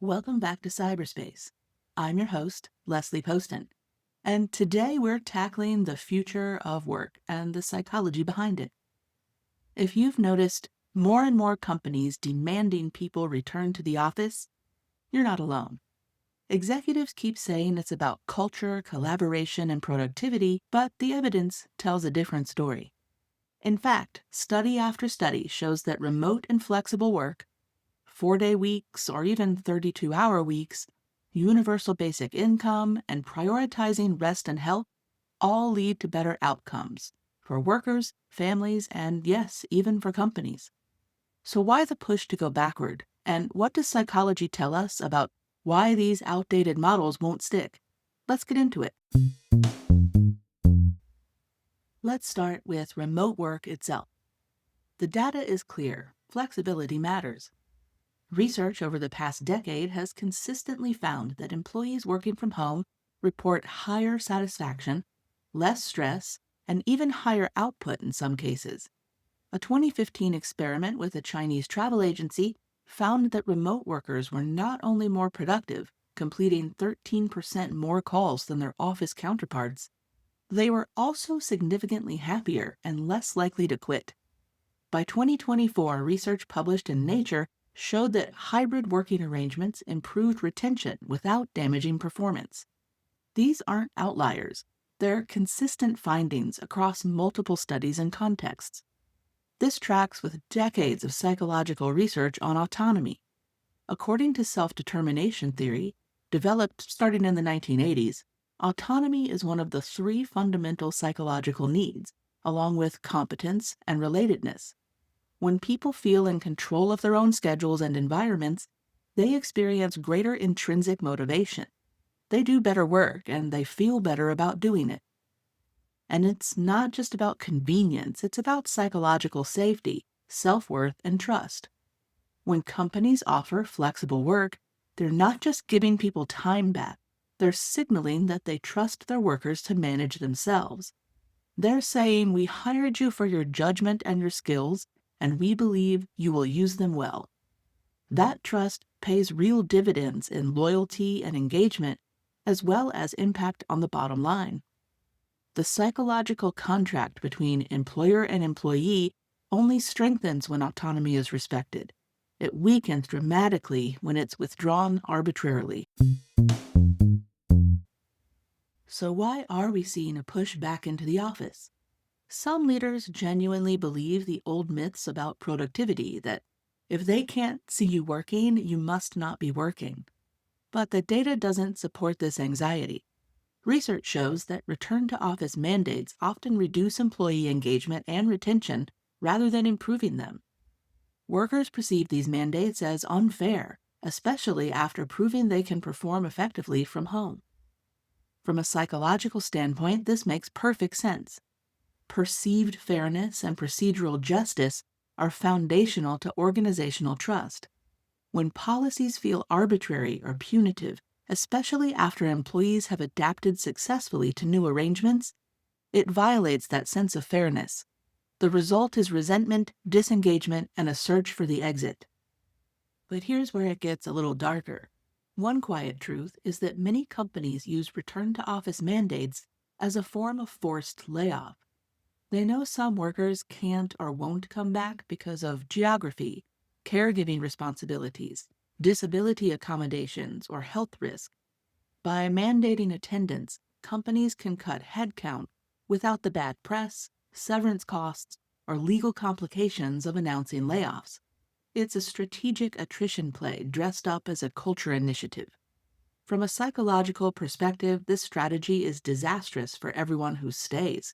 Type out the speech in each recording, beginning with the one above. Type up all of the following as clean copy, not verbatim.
Welcome back to Cyberspace. I'm your host, Leslie Poston, and today we're tackling the future of work and the psychology behind it. If you've noticed more and more companies demanding people return to the office, you're not alone. Executives keep saying it's about culture, collaboration, and productivity, but the evidence tells a different story. In fact, study after study shows that remote and flexible work, 4-day weeks, or even 32-hour weeks, universal basic income, and prioritizing rest and health all lead to better outcomes for workers, families, and yes, even for companies. So, why the push to go backward? And what does psychology tell us about why these outdated models won't stick? Let's get into it. Let's start with remote work itself. The data is clear. Flexibility matters. Research over the past decade has consistently found that employees working from home report higher satisfaction, less stress, and even higher output in some cases. A 2015 experiment with a Chinese travel agency found that remote workers were not only more productive, completing 13% more calls than their office counterparts, they were also significantly happier and less likely to quit. By 2024, research published in Nature showed that hybrid working arrangements improved retention without damaging performance. These aren't outliers. They're consistent findings across multiple studies and contexts. This tracks with decades of psychological research on autonomy. According to self-determination theory, developed starting in the 1980s, autonomy is one of the three fundamental psychological needs, along with competence and relatedness. When people feel in control of their own schedules and environments, they experience greater intrinsic motivation. They do better work and they feel better about doing it. And it's not just about convenience, it's about psychological safety, self-worth, and trust. When companies offer flexible work, they're not just giving people time back, they're signaling that they trust their workers to manage themselves. They're saying, "We hired you for your judgment and your skills, and we believe you will use them well." That trust pays real dividends in loyalty and engagement, as well as impact on the bottom line. The psychological contract between employer and employee only strengthens when autonomy is respected. It weakens dramatically when it's withdrawn arbitrarily. So why are we seeing a push back into the office? Some leaders genuinely believe the old myths about productivity that if they can't see you working, you must not be working. But the data doesn't support this anxiety. Research shows that return to office mandates often reduce employee engagement and retention rather than improving them. Workers perceive these mandates as unfair, especially after proving they can perform effectively from home. From a psychological standpoint, this makes perfect sense. Perceived fairness and procedural justice are foundational to organizational trust. When policies feel arbitrary or punitive, especially after employees have adapted successfully to new arrangements, it violates that sense of fairness. The result is resentment, disengagement, and a search for the exit. But here's where it gets a little darker. One quiet truth is that many companies use return to office mandates as a form of forced layoff. They know some workers can't or won't come back because of geography, caregiving responsibilities, disability accommodations, or health risk. By mandating attendance, companies can cut headcount without the bad press, severance costs, or legal complications of announcing layoffs. It's a strategic attrition play dressed up as a culture initiative. From a psychological perspective, this strategy is disastrous for everyone who stays.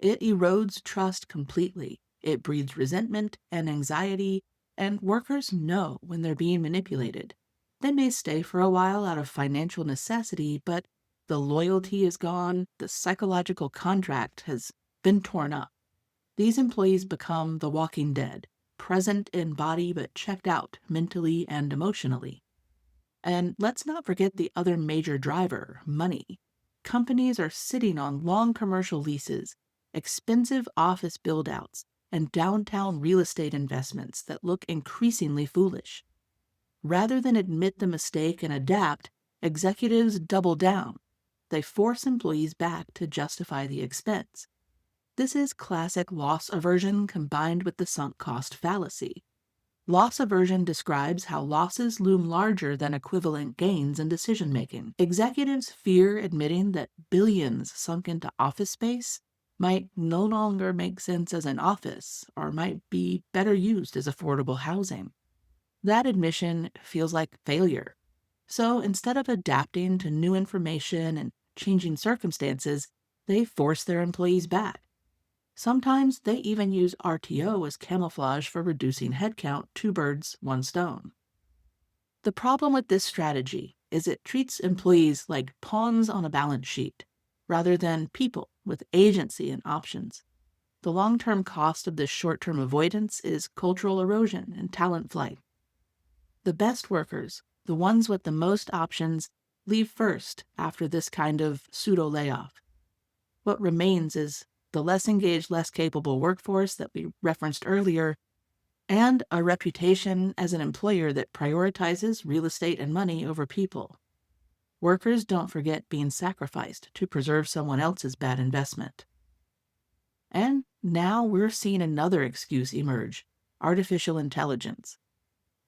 It erodes trust completely. It breeds resentment and anxiety, and workers know when they're being manipulated. They may stay for a while out of financial necessity, but the loyalty is gone, the psychological contract has been torn up. These employees become the walking dead, present in body but checked out mentally and emotionally. And let's not forget the other major driver, money. Companies are sitting on long commercial leases, expensive office build-outs, and downtown real estate investments that look increasingly foolish. Rather than admit the mistake and adapt, executives double down. They force employees back to justify the expense. This is classic loss aversion combined with the sunk cost fallacy. Loss aversion describes how losses loom larger than equivalent gains in decision making. Executives fear admitting that billions sunk into office space might no longer make sense as an office or might be better used as affordable housing. That admission feels like failure. So instead of adapting to new information and changing circumstances, they force their employees back. Sometimes they even use RTO as camouflage for reducing headcount, two birds, one stone. The problem with this strategy is it treats employees like pawns on a balance sheet, rather than people with agency and options. The long-term cost of this short-term avoidance is cultural erosion and talent flight. The best workers, the ones with the most options, leave first after this kind of pseudo-layoff. What remains is the less engaged, less capable workforce that we referenced earlier, and a reputation as an employer that prioritizes real estate and money over people. Workers don't forget being sacrificed to preserve someone else's bad investment. And now we're seeing another excuse emerge: artificial intelligence.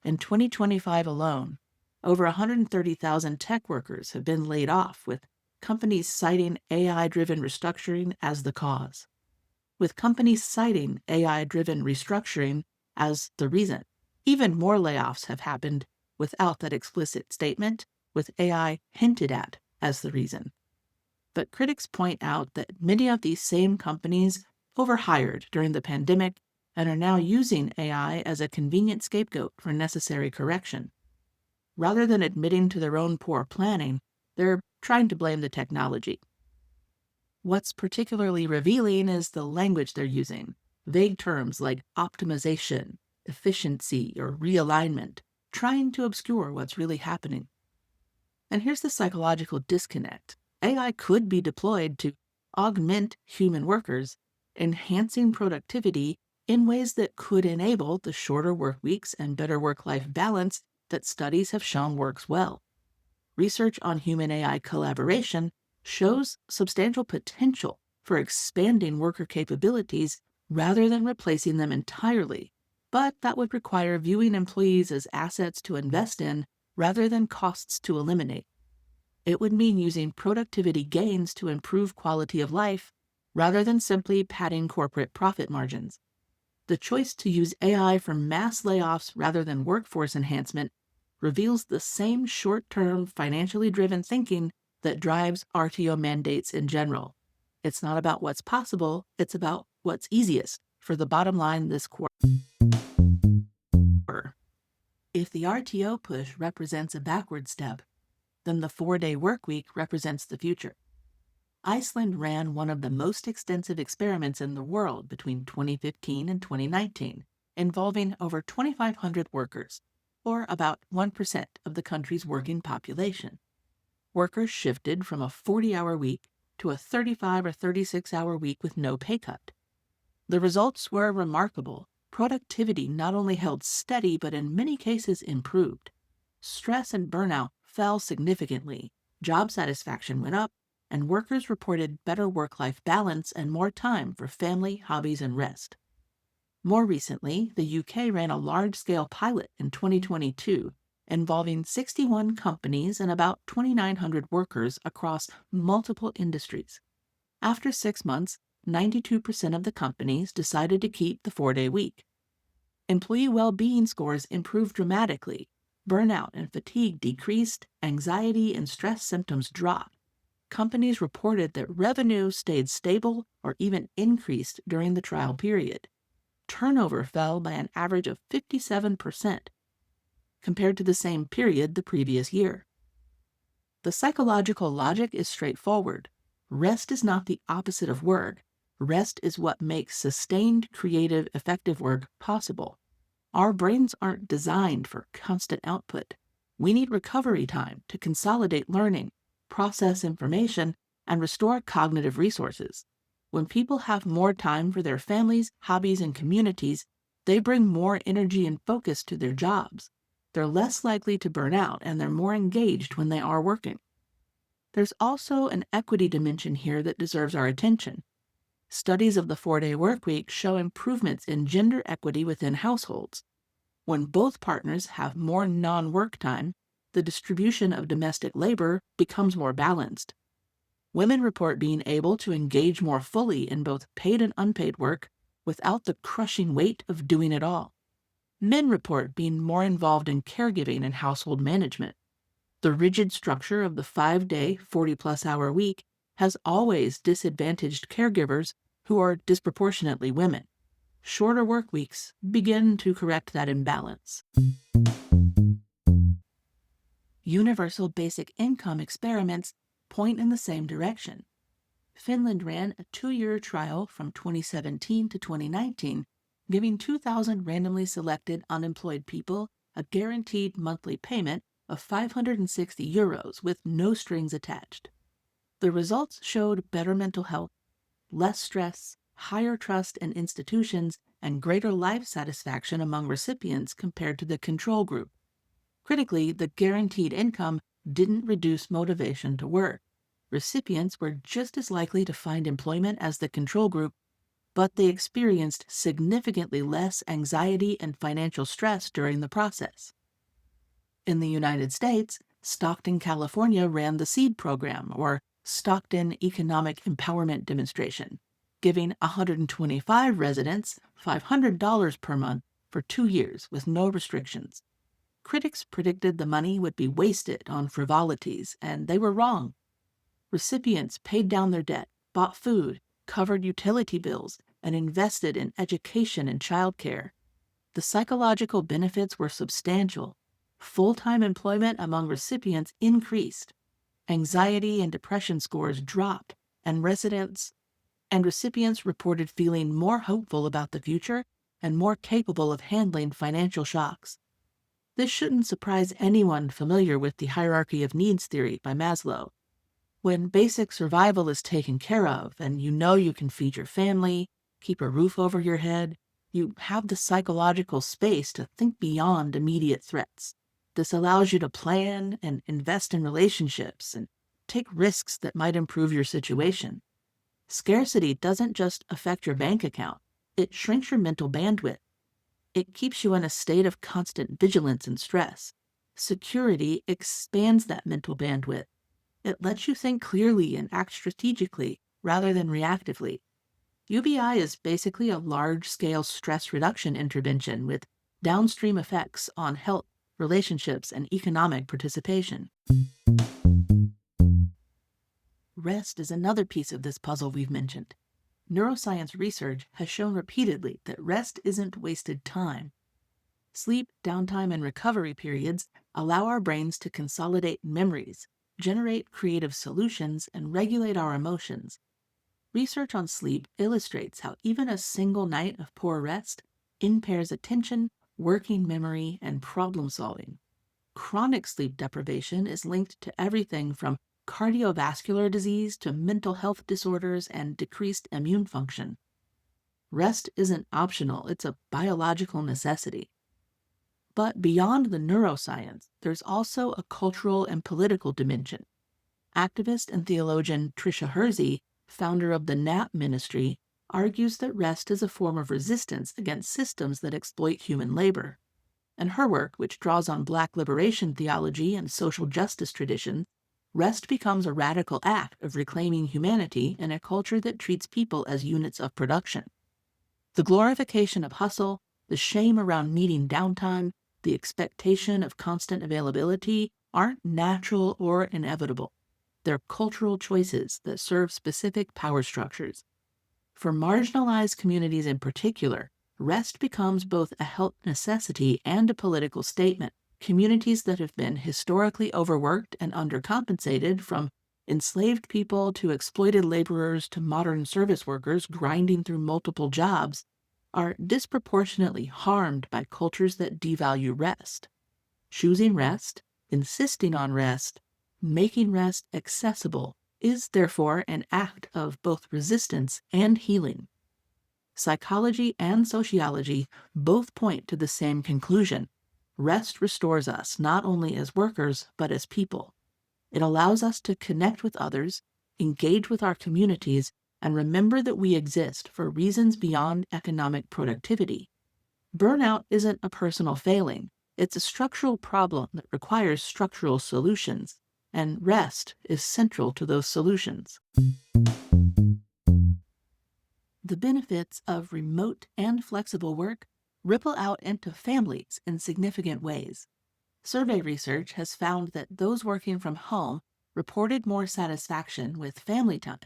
In 2025 alone, over 130,000 tech workers have been laid off, with companies citing AI-driven restructuring as the cause. With companies citing AI-driven restructuring as the reason. Even more layoffs have happened without that explicit statement, with AI hinted at as the reason. But critics point out that many of these same companies overhired during the pandemic and are now using AI as a convenient scapegoat for necessary correction. Rather than admitting to their own poor planning, they're trying to blame the technology. What's particularly revealing is the language they're using. Vague terms like optimization, efficiency, or realignment, trying to obscure what's really happening. And here's the psychological disconnect. AI could be deployed to augment human workers, enhancing productivity in ways that could enable the shorter work weeks and better work-life balance that studies have shown works well. Research on human-AI collaboration shows substantial potential for expanding worker capabilities rather than replacing them entirely, but that would require viewing employees as assets to invest in rather than costs to eliminate. It would mean using productivity gains to improve quality of life rather than simply padding corporate profit margins. The choice to use AI for mass layoffs rather than workforce enhancement reveals the same short-term, financially driven thinking that drives RTO mandates in general. It's not about what's possible, it's about what's easiest for the bottom line this quarter. If the RTO push represents a backward step, then the 4-day workweek represents the future. Iceland ran one of the most extensive experiments in the world between 2015 and 2019, involving over 2,500 workers, or about 1% of the country's working population. Workers shifted from a 40-hour week to a 35 or 36-hour week with no pay cut. The results were remarkable. Productivity not only held steady, but in many cases improved. Stress and burnout fell significantly, job satisfaction went up, and workers reported better work-life balance and more time for family, hobbies, and rest. More recently, the UK ran a large-scale pilot in 2022 involving 61 companies and about 2,900 workers across multiple industries. After 6 months, 92% of the companies decided to keep the 4-day week. Employee well-being scores improved dramatically. Burnout and fatigue decreased, anxiety and stress symptoms dropped. Companies reported that revenue stayed stable or even increased during the trial period. Turnover fell by an average of 57% compared to the same period the previous year. The psychological logic is straightforward. Rest is not the opposite of work. Rest is what makes sustained, creative, effective work possible. Our brains aren't designed for constant output. We need recovery time to consolidate learning, process information, and restore cognitive resources. When people have more time for their families, hobbies, and communities, they bring more energy and focus to their jobs. They're less likely to burn out and they're more engaged when they are working. There's also an equity dimension here that deserves our attention. Studies of the 4-day workweek show improvements in gender equity within households. When both partners have more non-work time, the distribution of domestic labor becomes more balanced. Women report being able to engage more fully in both paid and unpaid work without the crushing weight of doing it all. Men report being more involved in caregiving and household management. The rigid structure of the 5-day, 40-plus hour week has always disadvantaged caregivers who are disproportionately women. Shorter work weeks begin to correct that imbalance. Universal basic income experiments point in the same direction. Finland ran a 2-year trial from 2017 to 2019, giving 2,000 randomly selected unemployed people a guaranteed monthly payment of 560 euros with no strings attached. The results showed better mental health, less stress, higher trust in institutions, and greater life satisfaction among recipients compared to the control group. Critically, the guaranteed income didn't reduce motivation to work. Recipients were just as likely to find employment as the control group, but they experienced significantly less anxiety and financial stress during the process. In the United States, Stockton, California ran the SEED program, or Stockton Economic Empowerment Demonstration, giving 125 residents $500 per month for 2 years with no restrictions. Critics predicted the money would be wasted on frivolities, and they were wrong. Recipients paid down their debt, bought food, covered utility bills, and invested in education and childcare. The psychological benefits were substantial. Full-time employment among recipients increased. Anxiety and depression scores dropped, and recipients reported feeling more hopeful about the future and more capable of handling financial shocks. This shouldn't surprise anyone familiar with the hierarchy of needs theory by Maslow. When basic survival is taken care of and you know you can feed your family, keep a roof over your head, you have the psychological space to think beyond immediate threats. This allows you to plan and invest in relationships and take risks that might improve your situation. Scarcity doesn't just affect your bank account, it shrinks your mental bandwidth. It keeps you in a state of constant vigilance and stress. Security expands that mental bandwidth. It lets you think clearly and act strategically rather than reactively. UBI is basically a large-scale stress reduction intervention with downstream effects on health, relationships, and economic participation. Rest is another piece of this puzzle we've mentioned. Neuroscience research has shown repeatedly that rest isn't wasted time. Sleep, downtime, and recovery periods allow our brains to consolidate memories, generate creative solutions, and regulate our emotions. Research on sleep illustrates how even a single night of poor rest impairs attention, working memory, and problem solving. Chronic sleep deprivation is linked to everything from cardiovascular disease to mental health disorders and decreased immune function. Rest isn't optional, it's a biological necessity. But beyond the neuroscience, there's also a cultural and political dimension. Activist and theologian Tricia Hersey, founder of the NAP ministry, argues that rest is a form of resistance against systems that exploit human labor. In her work, which draws on Black liberation theology and social justice traditions, rest becomes a radical act of reclaiming humanity in a culture that treats people as units of production. The glorification of hustle, the shame around needing downtime, the expectation of constant availability aren't natural or inevitable. They're cultural choices that serve specific power structures. For marginalized communities in particular, rest becomes both a health necessity and a political statement. Communities that have been historically overworked and undercompensated, from enslaved people to exploited laborers to modern service workers grinding through multiple jobs, are disproportionately harmed by cultures that devalue rest. Choosing rest, insisting on rest, making rest accessible is therefore an act of both resistance and healing. Psychology and sociology both point to the same conclusion. Rest restores us not only as workers, but as people. It allows us to connect with others, engage with our communities, and remember that we exist for reasons beyond economic productivity. Burnout isn't a personal failing, it's a structural problem that requires structural solutions, and rest is central to those solutions. The benefits of remote and flexible work ripple out into families in significant ways. Survey research has found that those working from home reported more satisfaction with family time,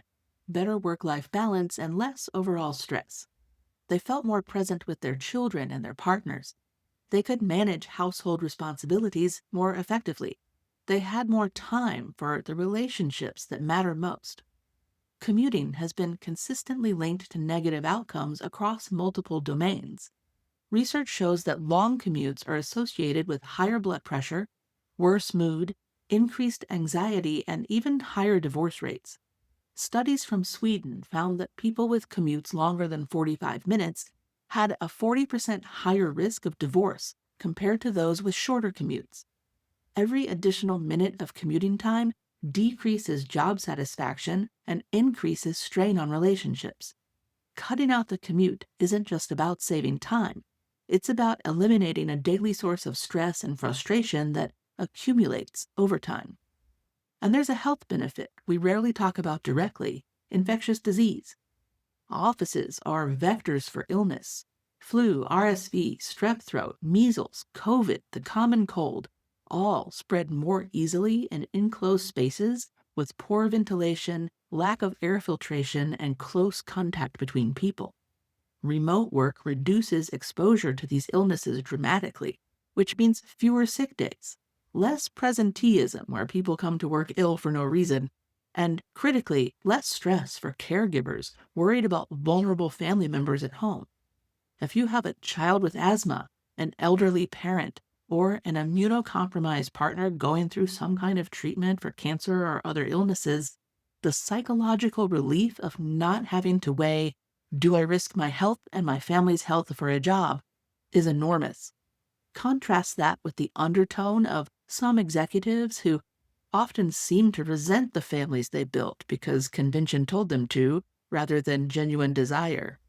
better work-life balance, and less overall stress. They felt more present with their children and their partners. They could manage household responsibilities more effectively. They had more time for the relationships that matter most. Commuting has been consistently linked to negative outcomes across multiple domains. Research shows that long commutes are associated with higher blood pressure, worse mood, increased anxiety, and even higher divorce rates. Studies from Sweden found that people with commutes longer than 45 minutes had a 40% higher risk of divorce compared to those with shorter commutes. Every additional minute of commuting time decreases job satisfaction and increases strain on relationships. Cutting out the commute isn't just about saving time. It's about eliminating a daily source of stress and frustration that accumulates over time. And there's a health benefit we rarely talk about directly: infectious disease. Offices are vectors for illness. Flu, RSV, strep throat, measles, COVID, the common cold, all spread more easily in enclosed spaces with poor ventilation, lack of air filtration, and close contact between people. Remote work reduces exposure to these illnesses dramatically, which means fewer sick days, less presenteeism where people come to work ill for no reason, and critically, less stress for caregivers worried about vulnerable family members at home. If you have a child with asthma, an elderly parent, or an immunocompromised partner going through some kind of treatment for cancer or other illnesses, the psychological relief of not having to weigh, do I risk my health and my family's health for a job, is enormous. Contrast that with the undertone of some executives who often seem to resent the families they built because convention told them to, rather than genuine desire.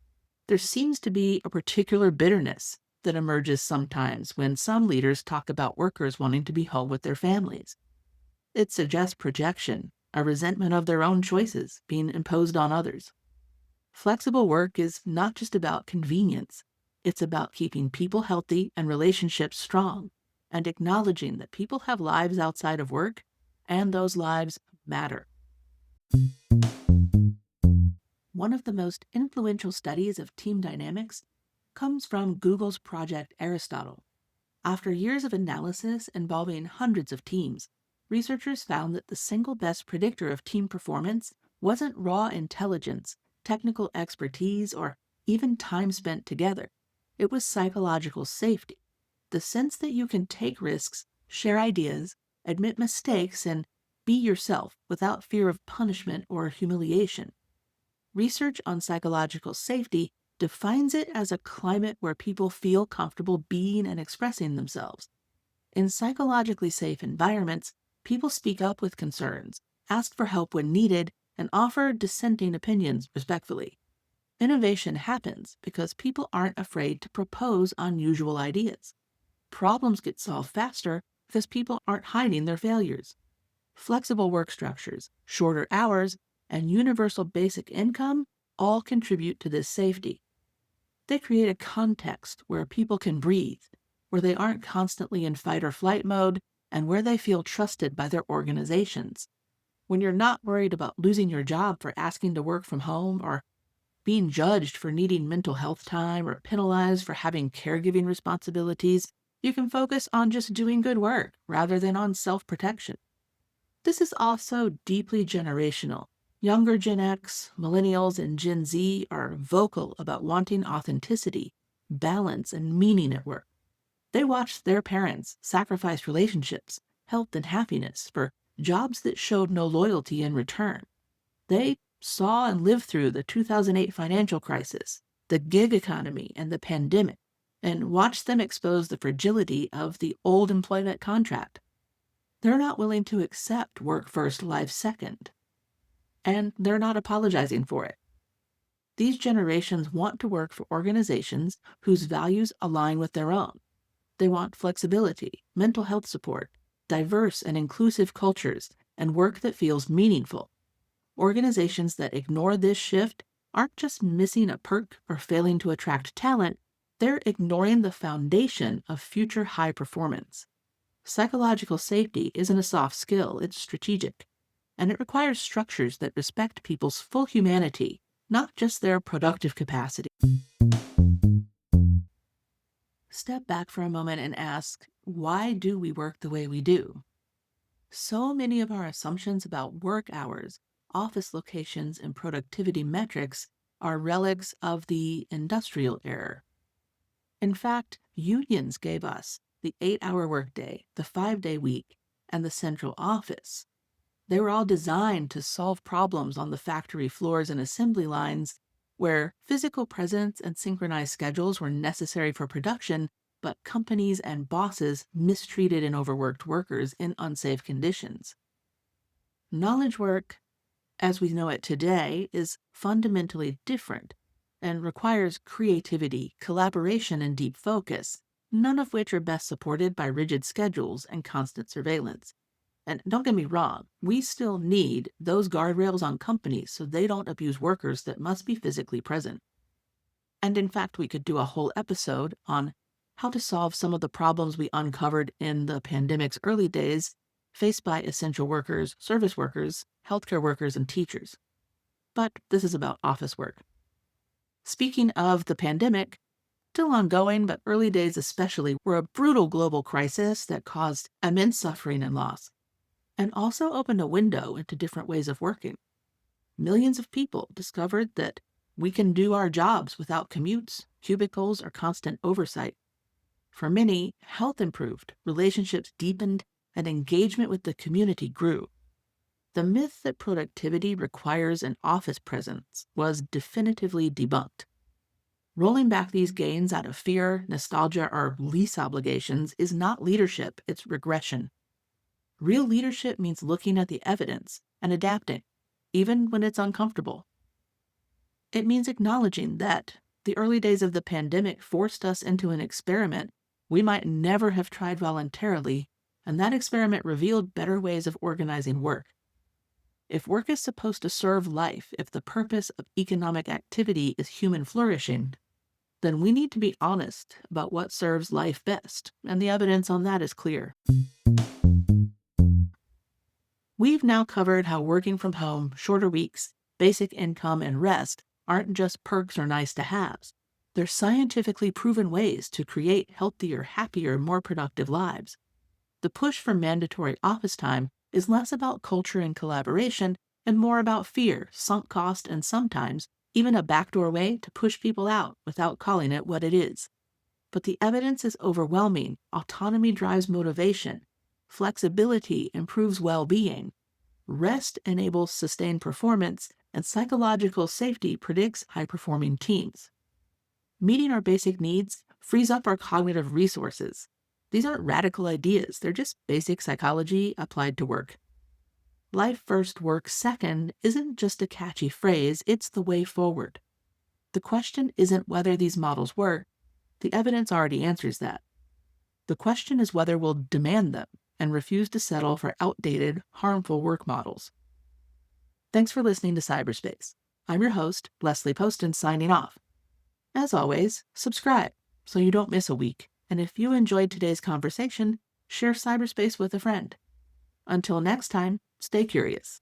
There seems to be a particular bitterness that emerges sometimes when some leaders talk about workers wanting to be home with their families. It suggests projection, a resentment of their own choices being imposed on others. Flexible work is not just about convenience. It's about keeping people healthy and relationships strong, and acknowledging that people have lives outside of work, and those lives matter. One of the most influential studies of team dynamics comes from Google's Project Aristotle. After years of analysis involving hundreds of teams, researchers found that the single best predictor of team performance wasn't raw intelligence, technical expertise, or even time spent together. It was psychological safety, the sense that you can take risks, share ideas, admit mistakes, and be yourself without fear of punishment or humiliation. Research on psychological safety defines it as a climate where people feel comfortable being and expressing themselves. In psychologically safe environments, people speak up with concerns, ask for help when needed, and offer dissenting opinions respectfully. Innovation happens because people aren't afraid to propose unusual ideas. Problems get solved faster because people aren't hiding their failures. Flexible work structures, shorter hours, and universal basic income all contribute to this safety. They create a context where people can breathe, where they aren't constantly in fight or flight mode, and where they feel trusted by their organizations. When you're not worried about losing your job for asking to work from home, or being judged for needing mental health time, or penalized for having caregiving responsibilities, you can focus on just doing good work rather than on self-protection. This is also deeply generational. Younger Gen X, Millennials, and Gen Z are vocal about wanting authenticity, balance, and meaning at work. They watched their parents sacrifice relationships, health, and happiness for jobs that showed no loyalty in return. They saw and lived through the 2008 financial crisis, the gig economy, and the pandemic. and watch them expose the fragility of the old employment contract. They're not willing to accept work first, life second, and they're not apologizing for it. These generations want to work for organizations whose values align with their own. They want flexibility, mental health support, diverse and inclusive cultures, and work that feels meaningful. Organizations that ignore this shift aren't just missing a perk or failing to attract talent, they're ignoring the foundation of future high performance. Psychological safety isn't a soft skill, it's strategic, and it requires structures that respect people's full humanity, not just their productive capacity. Step back for a moment and ask, why do we work the way we do? So many of our assumptions about work hours, office locations, and productivity metrics are relics of the industrial era. In fact, unions gave us the 8-hour workday, the 5-day week, and the central office. They were all designed to solve problems on the factory floors and assembly lines where physical presence and synchronized schedules were necessary for production, but companies and bosses mistreated and overworked workers in unsafe conditions. Knowledge work, as we know it today, is fundamentally different and requires creativity, collaboration, and deep focus, none of which are best supported by rigid schedules and constant surveillance. And don't get me wrong, we still need those guardrails on companies so they don't abuse workers that must be physically present. And in fact, we could do a whole episode on how to solve some of the problems we uncovered in the pandemic's early days faced by essential workers, service workers, healthcare workers, and teachers. But this is about office work. Speaking of the pandemic, still ongoing, but early days especially were a brutal global crisis that caused immense suffering and loss, and also opened a window into different ways of working. Millions of people discovered that we can do our jobs without commutes, cubicles, or constant oversight. For many, health improved, relationships deepened, and engagement with the community grew. The myth that productivity requires an office presence was definitively debunked. Rolling back these gains out of fear, nostalgia, or lease obligations is not leadership, it's regression. Real leadership means looking at the evidence and adapting, even when it's uncomfortable. It means acknowledging that the early days of the pandemic forced us into an experiment we might never have tried voluntarily, and that experiment revealed better ways of organizing work. If work is supposed to serve life, if the purpose of economic activity is human flourishing, then we need to be honest about what serves life best, and the evidence on that is clear. We've now covered how working from home, shorter weeks, basic income, and rest aren't just perks or nice-to-haves. They're scientifically proven ways to create healthier, happier, more productive lives. The push for mandatory office time is less about culture and collaboration and more about fear, sunk cost, and sometimes even a backdoor way to push people out without calling it what it is. But the evidence is overwhelming. Autonomy drives motivation. Flexibility improves well-being. Rest enables sustained performance, and psychological safety predicts high-performing teams. Meeting our basic needs frees up our cognitive resources. These aren't radical ideas, they're just basic psychology applied to work. Life first, work second isn't just a catchy phrase, it's the way forward. The question isn't whether these models work, the evidence already answers that. The question is whether we'll demand them and refuse to settle for outdated, harmful work models. Thanks for listening to Cyberspace. I'm your host, Leslie Poston, signing off. As always, subscribe so you don't miss a week. And if you enjoyed today's conversation, share Cyberspace with a friend. Until next time, stay curious.